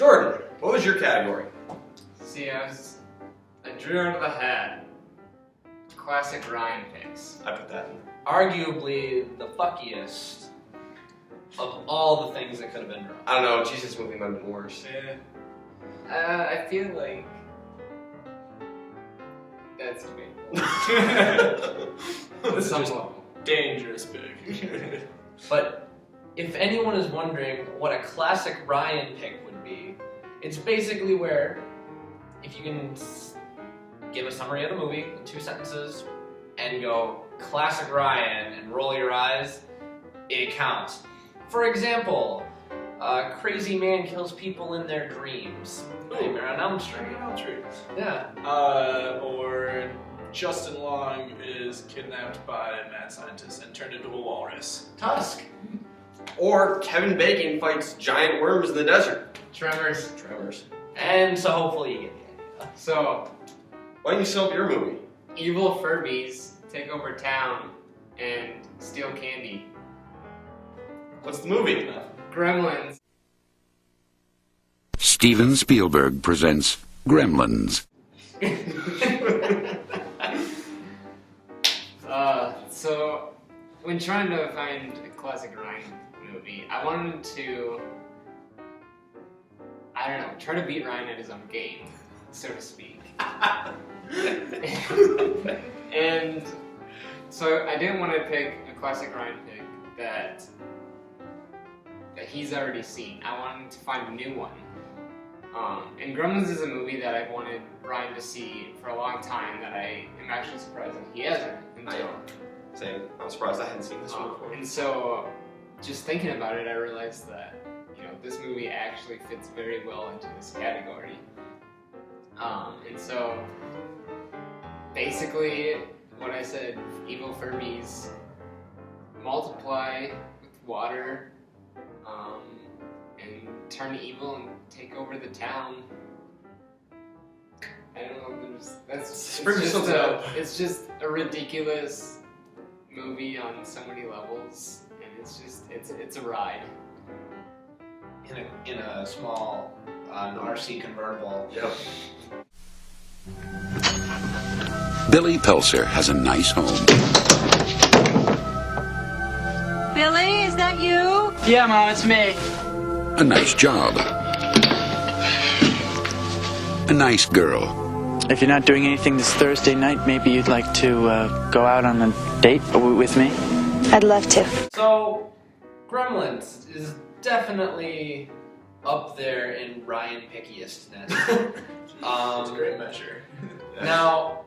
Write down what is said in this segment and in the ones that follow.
Jordan, what was your category? See, I drew out of the hat classic Ryan picks. I put that in. Arguably the fuckiest of all the things that could have been drawn. I don't know, Jesus movie might have been worse. Yeah. I feel like that's debatable. This is just dangerous big. But if anyone is wondering what a classic Ryan pick would be, it's basically where if you can give a summary of the movie in 2 sentences and go classic Ryan and roll your eyes, it counts. For example, crazy man kills people in their dreams. Nightmare on Elm Street. Yeah. Or Justin Long is kidnapped by a mad scientist and turned into a walrus. Tusk. Or Kevin Bacon fights giant worms in the desert. Tremors. And so hopefully you get the idea. So, Why don't you sell up your movie? evil Furbies take over town and steal candy. What's the movie? Gremlins. Steven Spielberg presents Gremlins. So, when trying to find a classic Ryan movie, I wanted to, I don't know, try to beat Ryan at his own game, so to speak. And so I didn't want to pick a classic Ryan pick that he's already seen. I wanted to find a new one. And Gremlins is a movie that I've wanted Ryan to see for a long time that I am actually surprised that he hasn't. I know. Same. I'm surprised I hadn't seen this one before. And so, just thinking about it, I realized that, this movie actually fits very well into this category. And so, basically, what I said, evil Furbies multiply with water, and turn evil and take over the town. I don't know, it's just a ridiculous movie on so many levels, and it's a ride. In a small an RC convertible. Yep. Billy Pelser has a nice home, Billy, is that you? Yeah, Mom, it's me. a nice job, a nice girl, If you're not doing anything this Thursday night, maybe you'd like to go out on a date with me? I'd love to. So, Gremlins is definitely up there in Ryan pickiestness. It's a great measure. Now,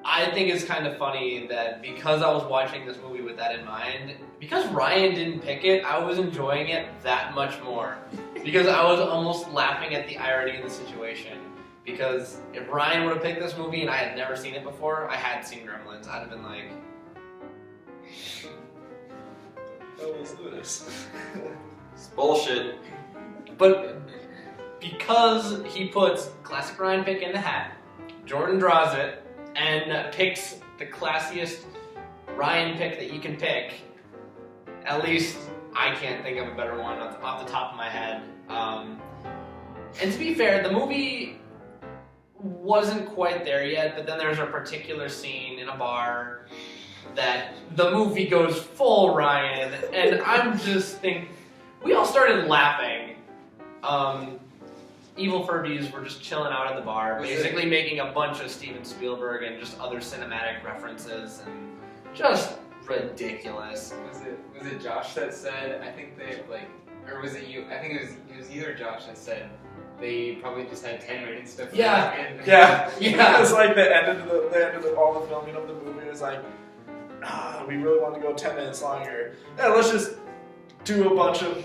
I think it's kind of funny that because I was watching this movie with that in mind, because Ryan didn't pick it, I was enjoying it that much more. Because I was almost laughing at the irony of the situation. Because if Ryan would have picked this movie and I had never seen it before, I had seen Gremlins, I'd have been like... What was this? It's bullshit. But because he puts classic Ryan pick in the hat, Jordan draws it, and picks the classiest Ryan pick that you can pick, at least I can't think of a better one off the top of my head. And to be fair, the movie wasn't quite there yet, but then there's a particular scene in a bar that the movie goes full Ryan, and I'm just thinking, we all started laughing. Evil Furbies were just chilling out at the bar, basically making a bunch of Steven Spielberg and just other cinematic references, and just ridiculous. Was it Josh that said, I think they, or was it you? I think it was either Josh that said they probably just had 10 minutes to film. Yeah. Yeah. Yeah. It's like the end of all the filming of the movie was like, we really want to go 10 minutes longer. Yeah, let's just do a bunch of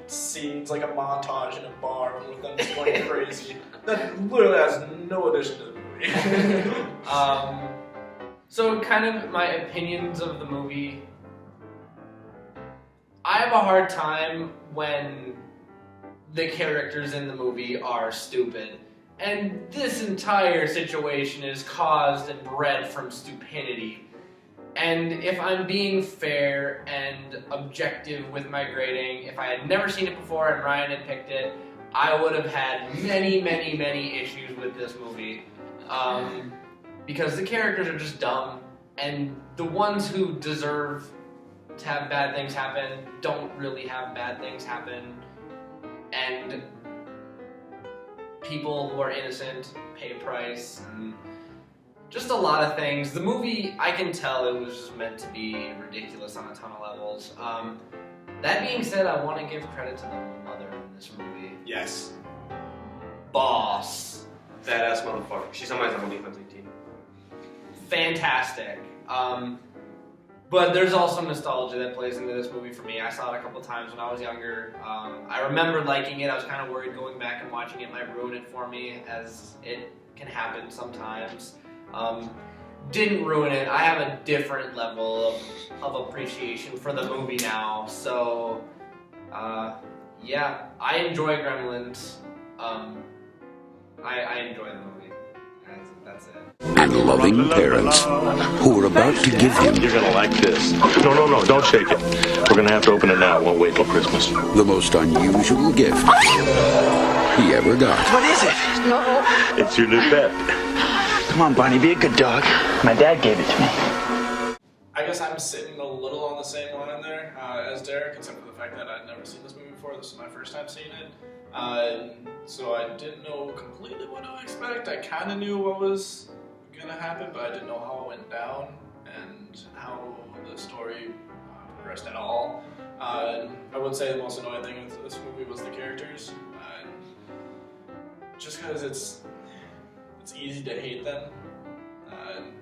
scenes, like a montage in a bar with them just going crazy. That literally has no addition to the movie. So kind of my opinions of the movie. I have a hard time when the characters in the movie are stupid. And this entire situation is caused and bred from stupidity. And if I'm being fair and objective with my grading, if I had never seen it before and Ryan had picked it, I would have had many, many, many issues with this movie. Because the characters are just dumb, and the ones who deserve to have bad things happen don't really have bad things happen, and people who are innocent pay a price, and just a lot of things. The movie, I can tell it was just meant to be ridiculous on a ton of levels. That being said, I want to give credit to the mother in this movie. Yes. Boss. Badass motherfucker. She's on my zombie hunting team. Fantastic. But there's also nostalgia that plays into this movie for me. I saw it a couple times when I was younger. I remember liking it. I was kind of worried going back and watching it might ruin it for me, as it can happen sometimes. Didn't ruin it. I have a different level of appreciation for the movie now. So, yeah, I enjoy Gremlins. I enjoy the movie. That's it. And loving parents who are about to give him You're gonna like this. No, don't shake it. We're gonna have to open it now. It won't wait till Christmas. the most unusual gift he ever got. What is it? It's your new pet. Come on, Barney, be a good dog. My dad gave it to me. I guess I'm sitting a little on the same line there as Derek, except for the fact that I'd never seen this movie before. This is my first time seeing it. So I didn't know completely what to expect. I kind of knew what was going to happen, but I didn't know how it went down and how the story progressed at all. I would say the most annoying thing with this movie was the characters. Just because it's easy to hate them,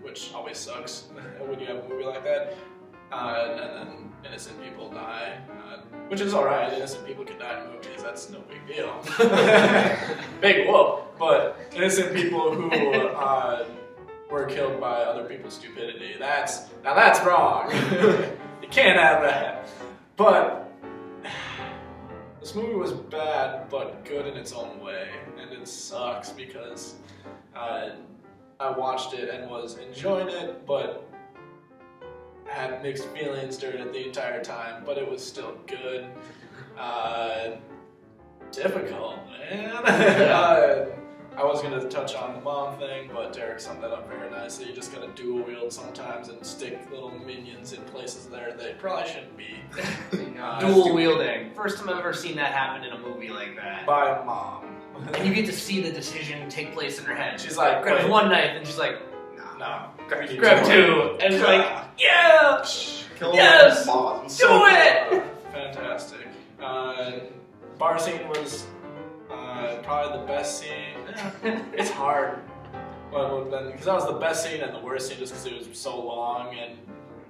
which always sucks when you have a movie like that. And then innocent people die, which is alright. Innocent people can die in movies, that's no big deal. Big whoop. But innocent people who were killed by other people's stupidity, that's wrong. You can't have that. But this movie was bad, but good in its own way. And it sucks because I watched it and was enjoying it, but had mixed feelings during it the entire time, but it was still good. Difficult, man. I was going to touch on the mom thing, but Derek summed that up very nicely. You just got to dual wield sometimes and stick little minions in places there they probably shouldn't be. Dual wielding. First time I've ever seen that happen in a movie like that. By a mom. And you get to see the decision take place in her head. She's like, grabs wait. one knife and she's like, No. grab two. And it's like, yeah! Kill Yes! them all. It's Do so it! cool. Fantastic. Bar scene was probably the best scene. It's hard. Because that was the best scene and the worst scene just because it was so long and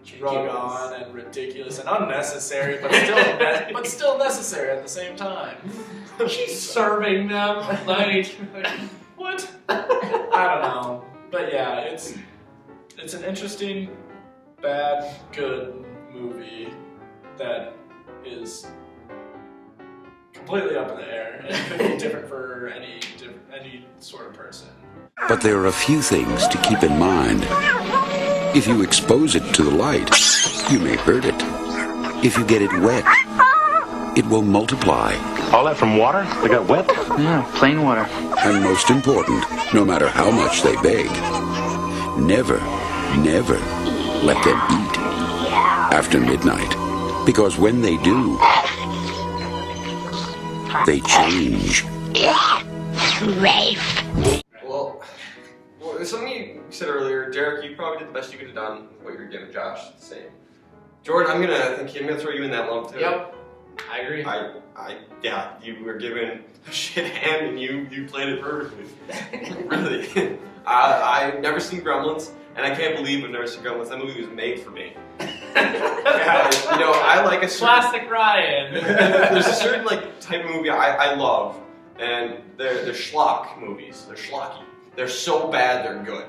drug on and ridiculous and unnecessary, but still necessary at the same time. She's serving them. Like, What? I don't know. But yeah, it's an interesting, bad, good movie that is completely up in the air and could be different for any sort of person. But there are a few things to keep in mind. If you expose it to the light, you may hurt it. If you get it wet, it will multiply. All that from water? They got wet? Yeah, plain water. And most important, no matter how much they beg, never let them eat after midnight. Because when they do, they change. Well, something you said earlier, Derek, you probably did the best you could have done with what you were giving Josh. The same. Jordan, I'm gonna throw you in that lump too. yep, I agree. Yeah, you were given a shit hand and you played it perfectly. Really. I've never seen Gremlins, and I can't believe I've never seen Gremlins. That movie was made for me. Yeah, I like a certain, Classic Ryan. there's a certain type of movie I love, and they're schlock movies. They're schlocky. They're so bad they're good.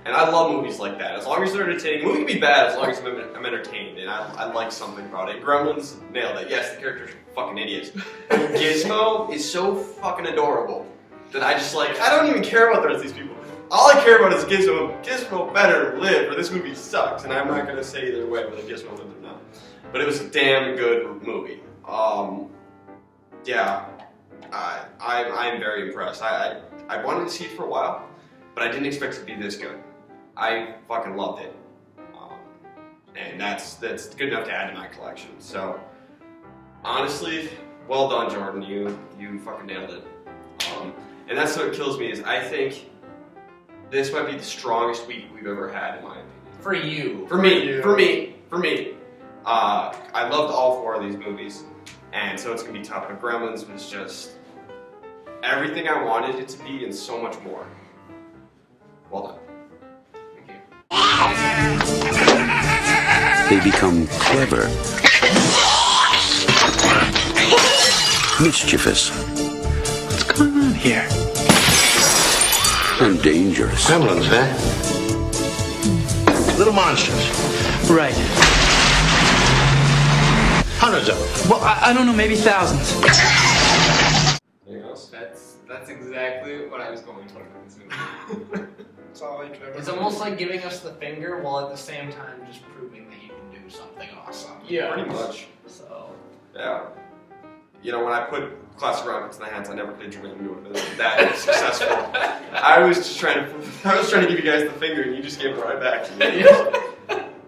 And I love movies like that. As long as they're entertaining. A movie can be bad as long as I'm entertained, and I like something about it. Gremlins nailed it. Yes, the characters are fucking idiots. Gizmo is so fucking adorable that I don't even care about the rest of these people. All I care about is Gizmo. Gizmo better live, or this movie sucks. And I'm not going to say either way whether Gizmo lived or not. But it was a damn good movie. Yeah. I'm very impressed. I wanted to see it for a while, but I didn't expect it to be this good. I fucking loved it, and that's good enough to add to my collection. So honestly, well done, Jordan. You fucking nailed it. And that's what kills me is I think this might be the strongest week we've ever had, in my opinion. For you. For me. I loved all 4 of these movies, and so it's gonna be tough. But Gremlins was just everything I wanted it to be and so much more. Well done. They become clever, mischievous, What's going on here? and dangerous. Gremlins, huh? Little monsters. Right. Hundreds of them. Well, I don't know, maybe thousands. Anything else? That's exactly what I was going for in this movie. That's all I could ever It's do. almost like giving us the finger while at the same time just proving that you can do something awesome. Yeah. Pretty much. So, Yeah. You know, when I put classic rockets in the hands, I never could have dreamed it would have been that successful. I was trying to give you guys the finger, and you just gave it right back to me.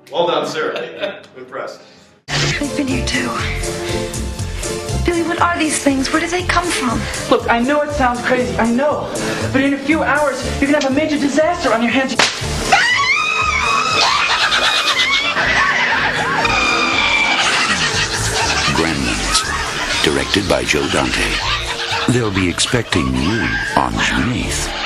Well done, sir. I'm impressed. They've been here too. Billy, what are these things? Where do they come from? Look, I know it sounds crazy, I know. But in a few hours, you're gonna have a major disaster on your hands. Gremlins, directed by Joe Dante. They'll be expecting you on June 8th.